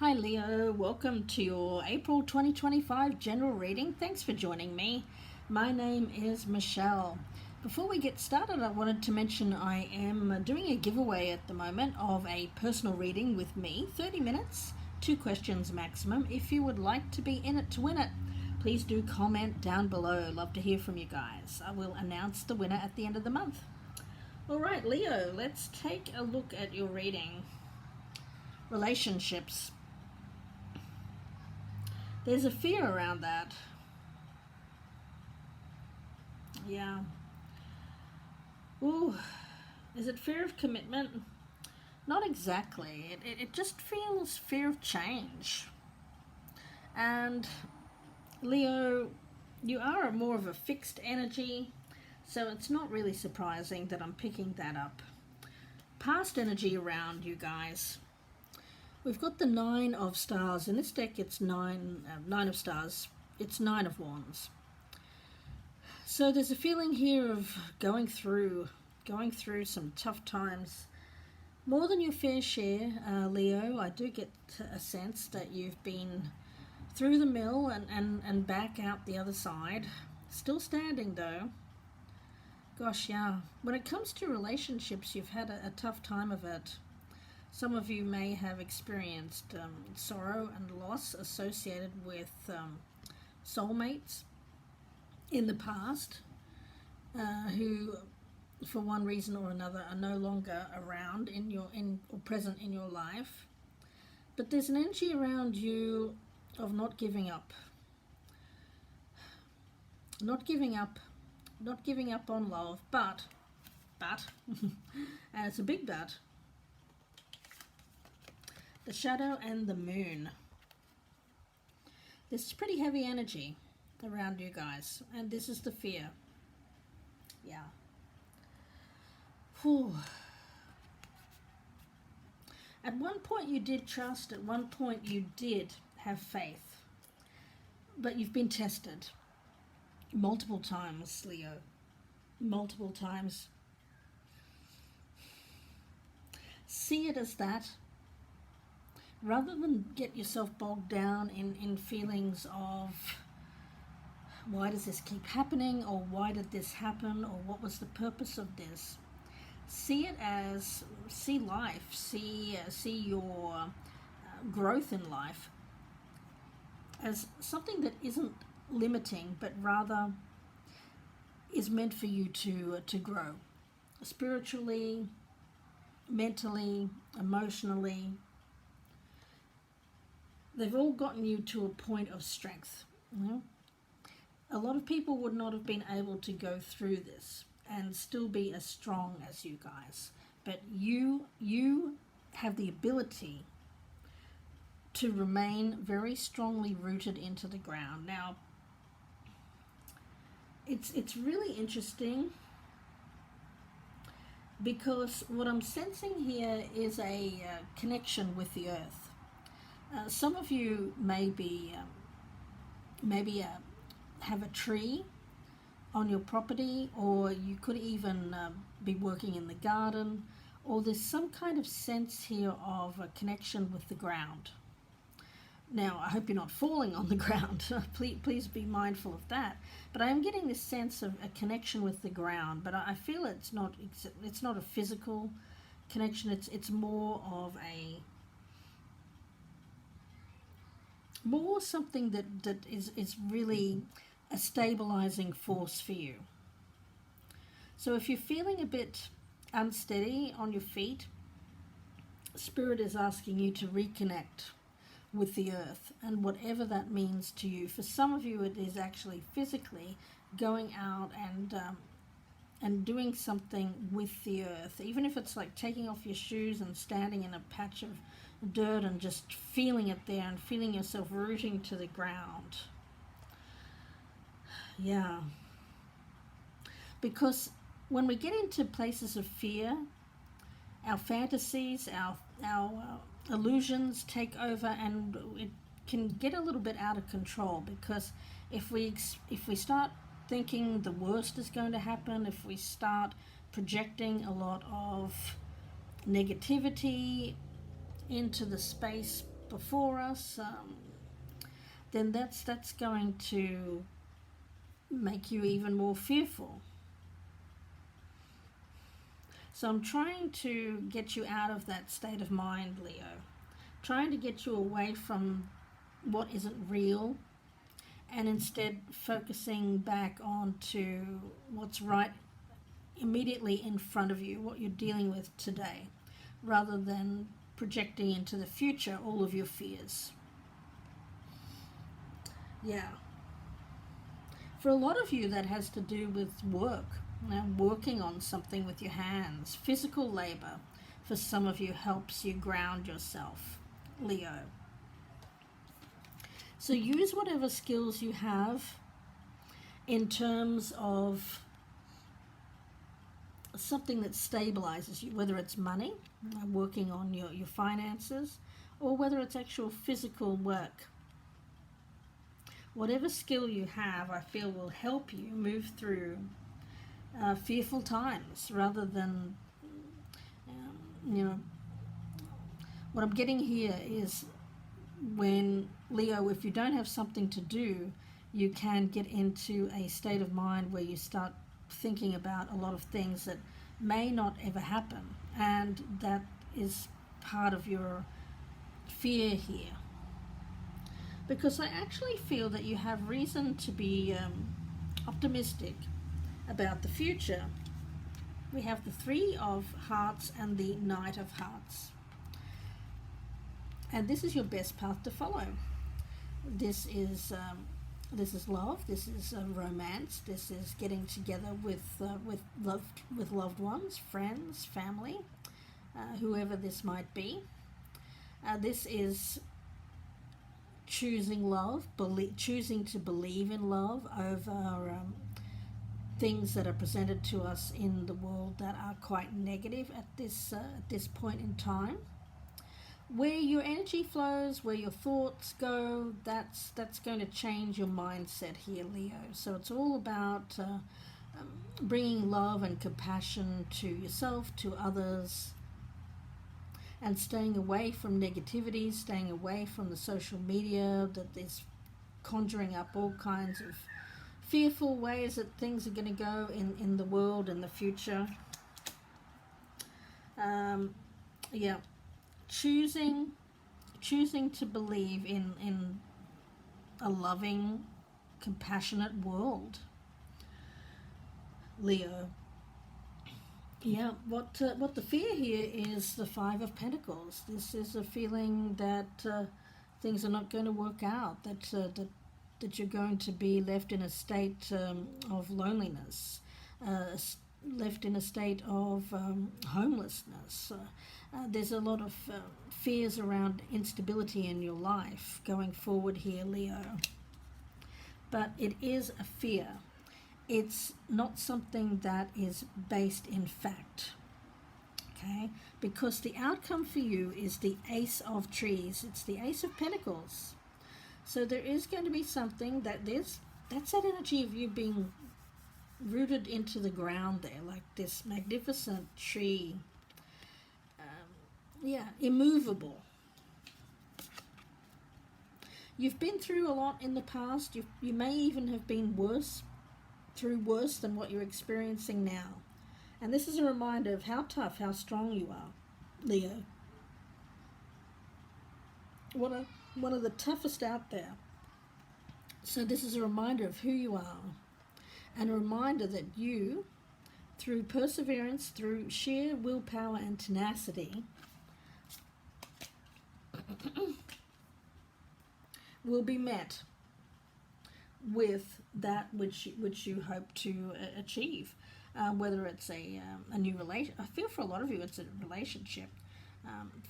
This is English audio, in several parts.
Hi Leo, welcome to your April 2025 general reading. Thanks for joining me. My name is Michelle. Before we get started, I wanted to mention I am doing a giveaway at the moment of a personal reading with me, 30 minutes, 2 questions maximum. If you would like to be in it to win it, please do comment down below. Love to hear from you guys. I will announce the winner at the end of the month. All right, Leo, let's take a look at your reading. Relationships. There's a fear around that. Yeah. Ooh, is it fear of commitment? Not exactly. It just feels fear of change. And Leo, you are more of a fixed energy, so it's not really surprising that I'm picking that up. Past energy around you guys. We've got the Nine of Stars. In this deck, it's nine of Stars. It's Nine of Wands. So there's a feeling here of going through some tough times. More than your fair share, Leo. I do get a sense that you've been through the mill and back out the other side. Still standing, though. Gosh, yeah. When it comes to relationships, you've had a tough time of it. Some of you may have experienced sorrow and loss associated with soulmates in the past who, for one reason or another, are no longer around or present in your life. But there's an energy around you of not giving up, not giving up on love. But, and it's a big but. The shadow and the moon. This is pretty heavy energy around you guys, and this is the fear. Yeah. Whew. At one point you did trust, at one point you did have faith, but you've been tested multiple times, Leo. Multiple times. See it as that. Rather than get yourself bogged down in feelings of why does this keep happening, or why did this happen, or what was the purpose of this, see life, see your growth in life as something that isn't limiting, but rather is meant for you to grow spiritually, mentally, emotionally. They've all gotten you to a point of strength. You know? A lot of people would not have been able to go through this and still be as strong as you guys. But you have the ability to remain very strongly rooted into the ground. Now, it's really interesting because what I'm sensing here is a connection with the earth. Some of you maybe have a tree on your property, or you could even be working in the garden, or there's some kind of sense here of a connection with the ground. Now, I hope you're not falling on the ground. Please be mindful of that. But I am getting this sense of a connection with the ground, but I feel it's not a physical connection. It's more of something that is really a stabilizing force for you. So if you're feeling a bit unsteady on your feet, Spirit is asking you to reconnect with the earth, and whatever that means to you. For some of you, it is actually physically going out and doing something with the earth, even if it's like taking off your shoes and standing in a patch of dirt and just feeling it there and feeling yourself rooting to the ground. Yeah. Because when we get into places of fear, our fantasies, our illusions take over, and it can get a little bit out of control. Because if we start thinking the worst is going to happen, if we start projecting a lot of negativity into the space before us, then that's going to make you even more fearful. So I'm trying to get you out of that state of mind, Leo. Trying to get you away from what isn't real and instead focusing back onto what's right immediately in front of you, what you're dealing with today, rather than projecting into the future all of your fears. Yeah. For a lot of you, that has to do with work, working on something with your hands. Physical labor, for some of you, helps you ground yourself, Leo. So use whatever skills you have in terms of something that stabilizes you, whether it's money, working on your finances, or whether it's actual physical work. Whatever skill you have, I feel, will help you move through fearful times, rather than, what I'm getting here is, when, Leo, if you don't have something to do, you can get into a state of mind where you start thinking about a lot of things that may not ever happen, and that is part of your fear here. Because I actually feel that you have reason to be optimistic about the future. We have the Three of Hearts and the Knight of Hearts. And this is your best path to follow. This is love. This is romance. This is getting together with loved ones, friends, family, whoever this might be. This is choosing love, choosing to believe in love over things that are presented to us in the world that are quite negative at this point in time. Where your energy flows, where your thoughts go, that's going to change your mindset here, Leo. So it's all about bringing love and compassion to yourself, to others, and staying away from negativity, staying away from the social media that is conjuring up all kinds of fearful ways that things are going to go in the world in the future. Choosing to believe in a loving, compassionate world, Leo. Yeah, what the fear here is the Five of Pentacles. This is a feeling that things are not going to work out, that you're going to be left in a state of loneliness, left in a state of homelessness. There's a lot of fears around instability in your life going forward here, Leo. But it is a fear. It's not something that is based in fact, okay? Because the outcome for you is the Ace of Trees. It's the Ace of Pentacles. So there is going to be something that's that energy of you being rooted into the ground there, like this magnificent tree. Immovable. You've been through a lot in the past. You may even have been worse than what you're experiencing now. And this is a reminder of how tough, how strong you are, Leo. One of the toughest out there. So this is a reminder of who you are, and a reminder that you, through perseverance, through sheer willpower and tenacity, will be met with that which you hope to achieve, whether it's a new relation. I feel for a lot of you it's a relationship.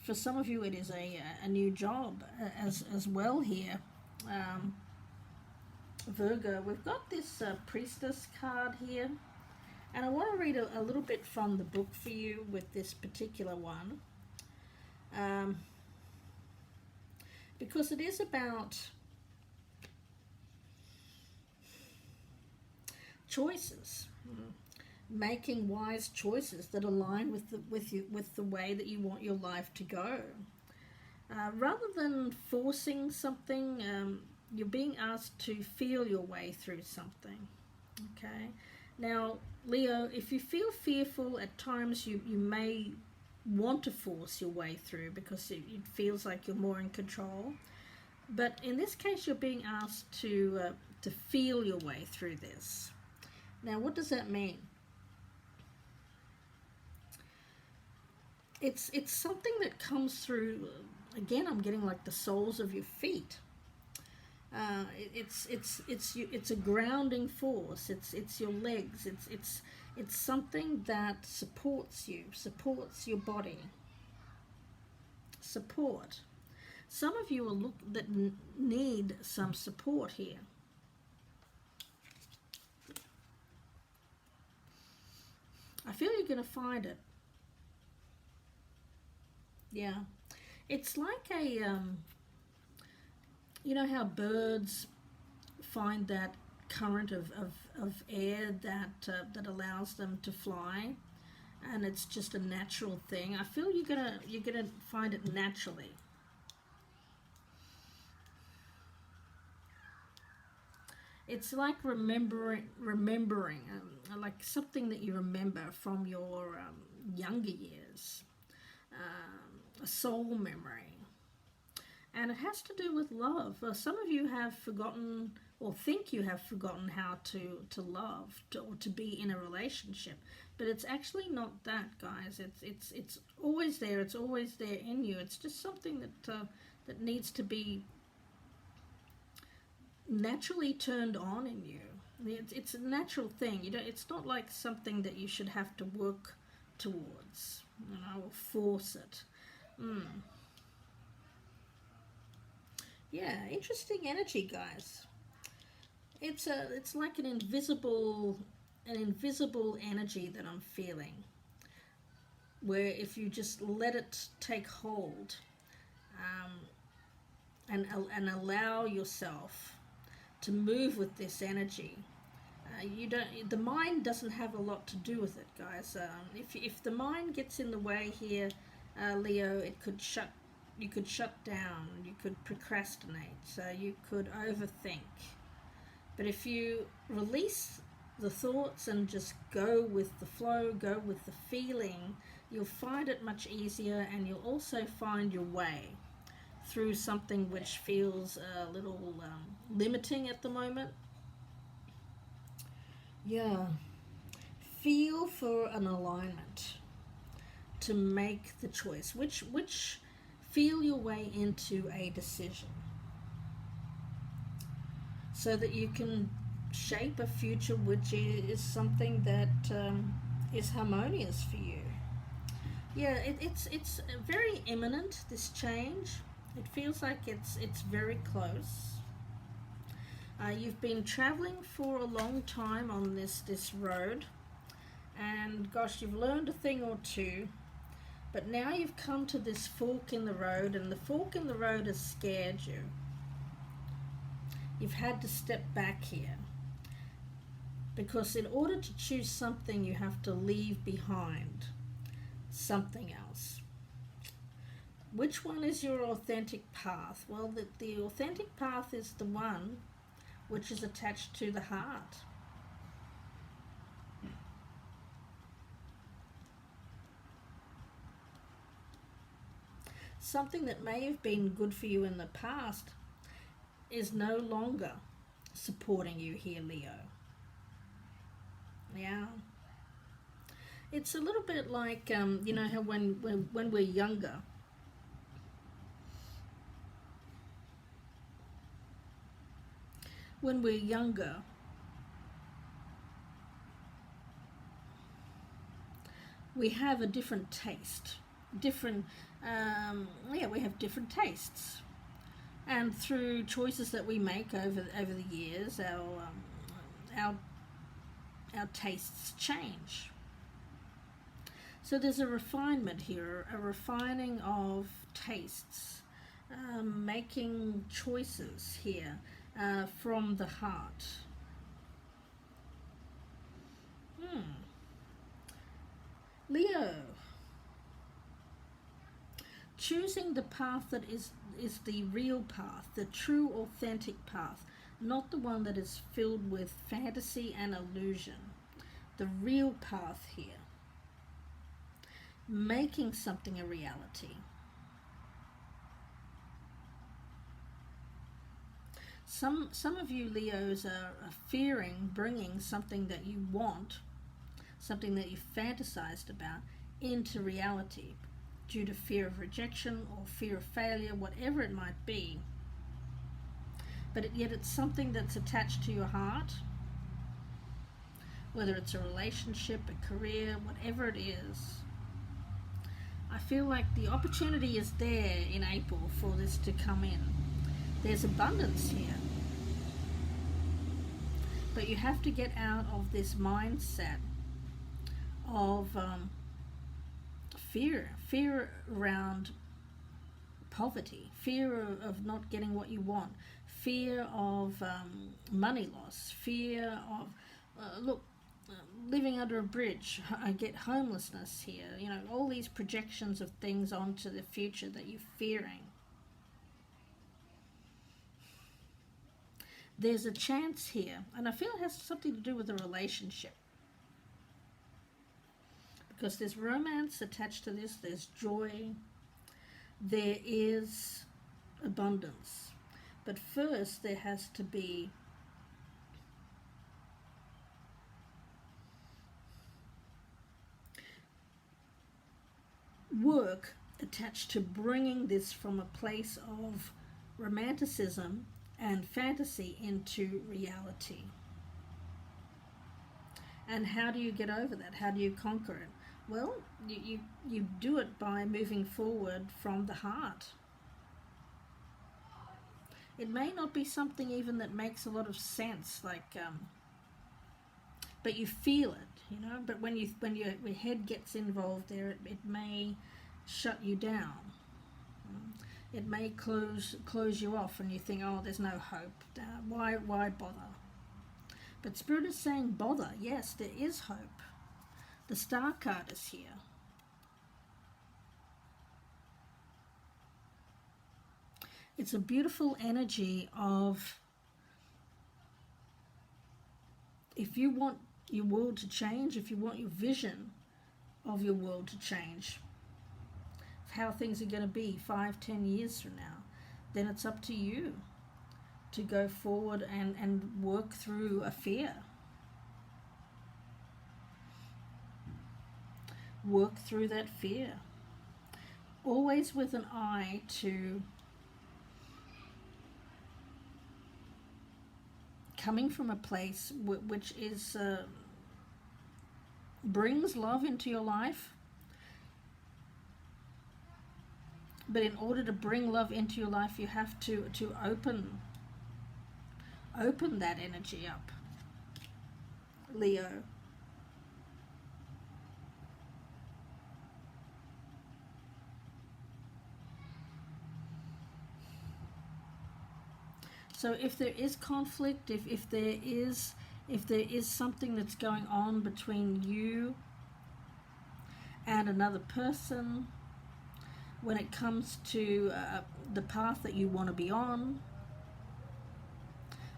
For some of you it is a new job as well here. Virgo, we've got this Priestess card here, and I want to read a little bit from the book for you with this particular one, because it is about choices, making wise choices that align with the way that you want your life to go. Rather than forcing something, you're being asked to feel your way through something. Okay. Now, Leo, if you feel fearful at times, you may want to force your way through because it feels like you're more in control. But in this case, you're being asked to feel your way through this. Now, what does that mean? It's something that comes through. Again, I'm getting like the soles of your feet. It's a grounding force. It's your legs. It's something that supports you, supports your body. Support. Some of you will look that need some support here. I feel you're going to find it. Yeah, it's like a you know how birds find that current of air that allows them to fly, and it's just a natural thing. I feel you're gonna find it naturally. It's like remembering, like something that you remember from your younger years, a soul memory. And it has to do with love. Some of you have forgotten or think you have forgotten how to love or to be in a relationship, but it's actually not that, guys. It's always there. It's always there in you. It's just something that needs to be naturally turned on in you. It's a natural thing. It's not like something that you should have to work towards, or force it. Yeah, interesting energy, guys. It's like an invisible energy that I'm feeling, where if you just let it take hold, um, and allow yourself to move with this energy. You don't. The mind doesn't have a lot to do with it, guys. If the mind gets in the way here, Leo, it could shut. You could shut down. You could procrastinate. You could overthink. But if you release the thoughts and just go with the flow, go with the feeling, you'll find it much easier, and you'll also find your way through something which feels a little limiting at the moment. Yeah. Feel for an alignment to make the choice. Which feel your way into a decision so that you can shape a future which is something that is harmonious for you. Yeah, it's very imminent, this change. It feels like it's very close. You've been traveling for a long time on this road, and gosh, you've learned a thing or two, but now you've come to this fork in the road, and the fork in the road has scared you. You've had to step back here, because in order to choose something, you have to leave behind something else. Which one is your authentic path? Well, the authentic path is the one which is attached to the heart. Something that may have been good for you in the past is no longer supporting you here, Leo. Yeah. It's a little bit like, you know how when we're younger, we have a different taste. We have different tastes. And through choices that we make over the years, our tastes change. So there's a refinement here, a refining of tastes, making choices here from the heart. Leo, choosing the path that is the real path, the true authentic path, not the one that is filled with fantasy and illusion. The real path here. Making something a reality. Some of you Leos are fearing bringing something that you want, something that you fantasized about, into reality due to fear of rejection or fear of failure, whatever it might be. But yet it's something that's attached to your heart, whether it's a relationship, a career, whatever it is. I feel like the opportunity is there in April for this to come in. There's abundance here. But you have to get out of this mindset of fear around poverty, fear of not getting what you want, fear of money loss, fear of, living under a bridge. I get homelessness here, all these projections of things onto the future that you're fearing. There's a chance here, and I feel it has something to do with a relationship. Because there's romance attached to this, there's joy, there is abundance. But first there has to be work attached to bringing this from a place of romanticism and fantasy into reality. And how do you get over that? How do you conquer it? Well, you do it by moving forward from the heart. It may not be something even that makes a lot of sense, but you feel it, But when your head gets involved there, it may shut you down. It may close you off, and you think, oh, there's no hope. Why bother? But Spirit is saying, bother. Yes, there is hope. The Star card is here. It's a beautiful energy of, if you want your world to change, if you want your vision of your world to change, how things are going to be 5-10 years from now, then it's up to you to go forward and work through a fear. Work through that fear. Always with an eye to coming from a place which is brings love into your life. But in order to bring love into your life, you have to open that energy up, Leo. So if there is conflict, if there is something that's going on between you and another person, when it comes to the path that you want to be on,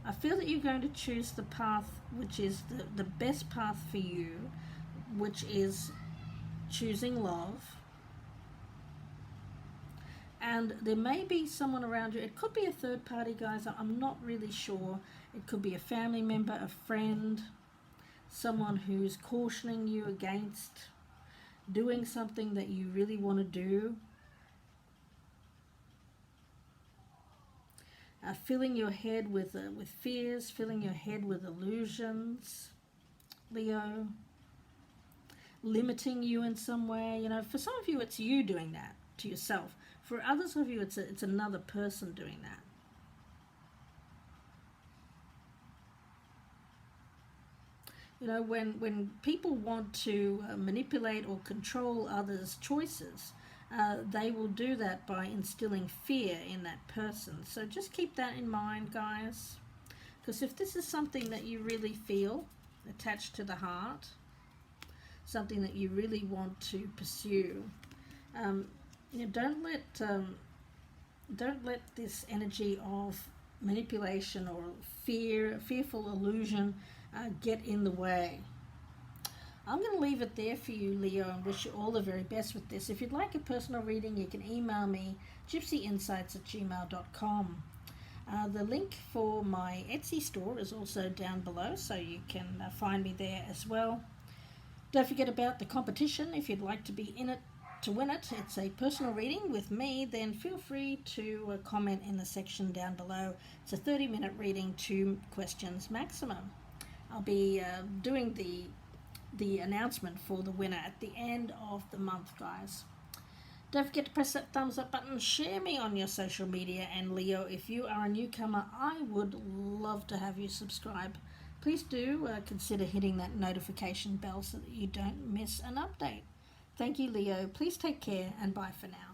I feel that you're going to choose the path which is the best path for you, which is choosing love. And there may be someone around you. It could be a third party, guys. I'm not really sure. It could be a family member, a friend, someone who's cautioning you against doing something that you really want to do. Filling your head with fears, filling your head with illusions, Leo. Limiting you in some way. For some of you, it's you doing that to yourself. For others of you, it's another person doing that. When people want to manipulate or control others' choices, they will do that by instilling fear in that person. So just keep that in mind, guys. Because if this is something that you really feel attached to the heart, something that you really want to pursue, You know, don't let this energy of manipulation or fearful illusion get in the way. I'm going to leave it there for you, Leo, and wish you all the very best with this. If you'd like a personal reading, you can email me, gypsyinsights@gmail.com. The link for my Etsy store is also down below, so you can find me there as well. Don't forget about the competition. If you'd like to be in it to win it, it's a personal reading with me, then feel free to comment in the section down below. It's a 30-minute reading, 2 questions maximum. I'll be doing the announcement for the winner at the end of the month, guys. Don't forget to press that thumbs up button, share me on your social media, and Leo, if you are a newcomer, I would love to have you subscribe. Please do consider hitting that notification bell so that you don't miss an update. Thank you, Leo. Please take care, and bye for now.